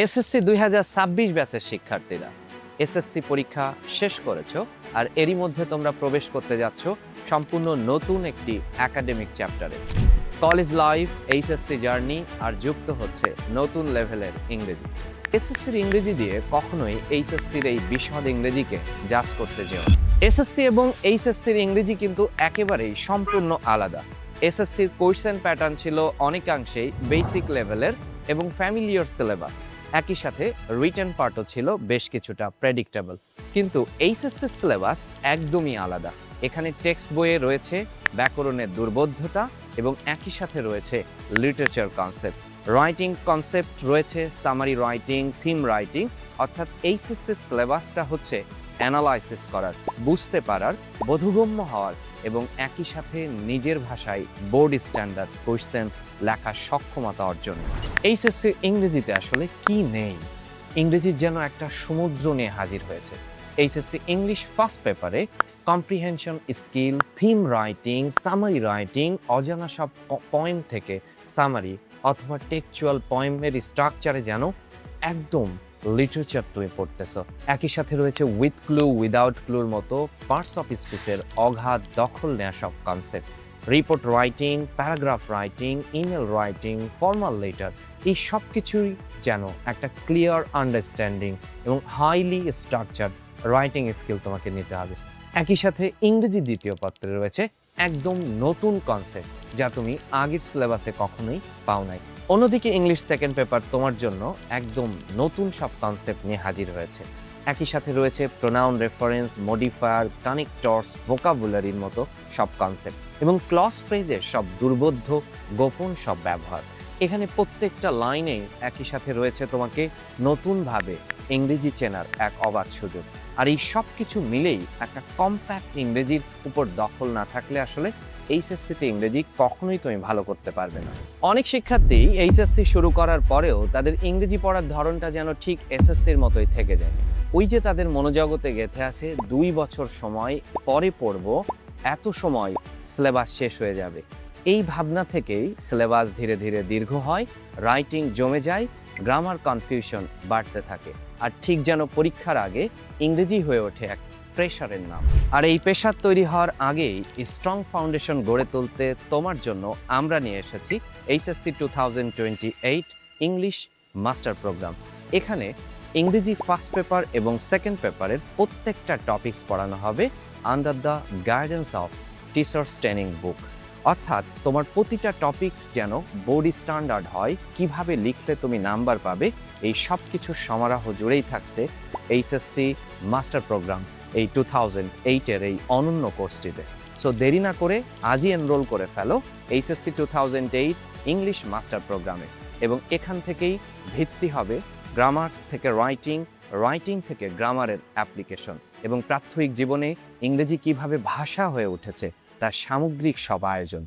SSC 2026 ব্যাচের শিক্ষার্থীরা SSC পরীক্ষা শেষ করেছো, আর এরই মধ্যে তোমরা প্রবেশ করতে যাচ্ছ সম্পূর্ণ নতুন একটি একাডেমিক চ্যাপ্টারে। কলেজ লাইফ, এইচএসসি জার্নি আর যুক্ত হচ্ছে নতুন লেভেলের ইংরেজি। এসএসসির ইংরেজি দিয়ে কখনোই এইচএসসির এই বিশদ ইংরেজিকে জাজ করতে যেও। এসএসসি এবং এইচএসসির ইংরেজি কিন্তু একেবারেই সম্পূর্ণ আলাদা। এসএসসির কোয়েশ্চেন প্যাটার্ন ছিল অনেকাংশেই বেসিক লেভেলের এবং ফ্যামিলিয়ার সিলেবাস। একই সাথে রিটেন পার্টও ছিল বেশ কিছুটা প্রেডিক্টেবল। কিন্তু এইচএসসির সিলেবাস একদমই আলাদা। এখানে টেক্সট বইয়ে রয়েছে ব্যাকরণের দুর্বোধ্যতা এবং একই সাথে রয়েছে লিটারেচার কনসেপ্ট, রাইটিং কনসেপ্ট রয়েছে, সামারি রাইটিং, থিম রাইটিং। অর্থাৎ এইচএসসির সিলেবাসটা হচ্ছে অ্যানালাইসিস করার, বুঝতে পারার, বোধগম্য হওয়ার এবং একই সাথে নিজের ভাষায় বোর্ড স্ট্যান্ডার্ড কোয়েশ্চেন লেখার সক্ষমতা অর্জন। এইচএসসির ইংরেজিতে আসলে কি নেই? ইংরেজির যেন একটা সমুদ্র নিয়ে হাজির হয়েছে। এইচএসসি ইংলিশ ফার্স্ট পেপারে comprehension skill, theme writing, summary writing, অজানা সব পয়েম থেকে সামারি অথবা টেক্সচুয়াল পয়েমের স্ট্রাকচারে যেন একদম লিটারেচার তুমি পড়তেছো। একই সাথে রয়েছে উইথ ক্লু, উইদাউট ক্লুর মতো পার্টস অফ স্পিচের অগাধ দখল নেওয়া সব concept, report writing, paragraph writing, email writing, formal letter, এই সব কিছুই যেন একটা ক্লিয়ার আন্ডারস্ট্যান্ডিং এবং হাইলি স্ট্রাকচার্ড রাইটিং স্কিল তোমাকে নিতে হবে। একই সাথে ইংরেজি দ্বিতীয় পত্রে রয়েছে একদম নতুন কনসেপ্ট যা তুমি আগের সিলেবাসে কখনোই পাও নাই। অন্যদিকে ইংলিশ সেকেন্ড পেপার তোমার জন্য একদম নতুন সব কনসেপ্ট নিয়ে হাজির হয়েছে। একই সাথে রয়েছে প্রোনাউন রেফারেন্স, মডিফায়ার, কানেক্টরস, ভোকাবুলারির মতো সব কনসেপ্ট এবং ক্লজ ফ্রেজের সব দুর্বোধ্য গোপন সব ব্যবহার। এখানে প্রত্যেকটা লাইনেই একই সাথে রয়েছে তোমাকে নতুনভাবে ইংরেজি চেনার এক অবাধ সুযোগ। আর এই সব কিছু মিলেই একটা কম্প্যাক্ট ইংরেজির উপর দখল না থাকলে আসলে এইচএসসিতে ইংরেজি কখনোই তুমি ভালো করতে পারবে না। অনেক শিক্ষার্থী এইচএসসি শুরু করার পরেও তাদের ইংরেজি পড়ার ধরনটা যেন ঠিক এসএসসির মতোই থেকে যায়। ওই যে তাদের মনোজগতে গেঁথে আছে 2 বছর সময় পরে পড়বো, এত সময় সিলেবাস শেষ হয়ে যাবে। এই ভাবনা থেকেই সিলেবাস ধীরে ধীরে দীর্ঘ হয়, রাইটিং জমে যায়, গ্রামার কনফিউশন বাড়তে থাকে, আর ঠিক যেন পরীক্ষার আগে ইংরেজি হয়ে ওঠে এক প্রেশারের নাম। আর এই প্রেশার তৈরি হওয়ার আগেই স্ট্রং ফাউন্ডেশন গড়ে তুলতে তোমার জন্য আমরা নিয়ে এসেছি এইচএসসি 2028 ইংলিশ মাস্টার প্রোগ্রাম। এখানে ইংরেজি ফার্স্ট পেপার এবং সেকেন্ড পেপারের প্রত্যেকটা টপিকস পড়ানো হবে under the guidance of teachers training book. অর্থাৎ তোমার প্রতিটা টপিকস যেন বোর্ড স্ট্যান্ডার্ড হয়, কিভাবে লিখলে তুমি নাম্বার পাবে, এই সব কিছুর সমারোহ জুড়েই থাকছে এইচএসসি মাস্টার প্রোগ্রাম এই 2008-এর এই অনন্য কোর্সটিতে। সো দেরি না করে আজই এনরোল করে ফেলো এইচএসসি 2008 ইংলিশ মাস্টার প্রোগ্রামে, এবং এখান থেকেই ভিত্তি হবে গ্রামার থেকে রাইটিং, রাইটিং থেকে গ্রামারের অ্যাপ্লিকেশন এবং প্রাত্যহিক জীবনে ইংরেজি কিভাবে ভাষা হয়ে উঠেছে তার সামগ্রিক সব আয়োজন।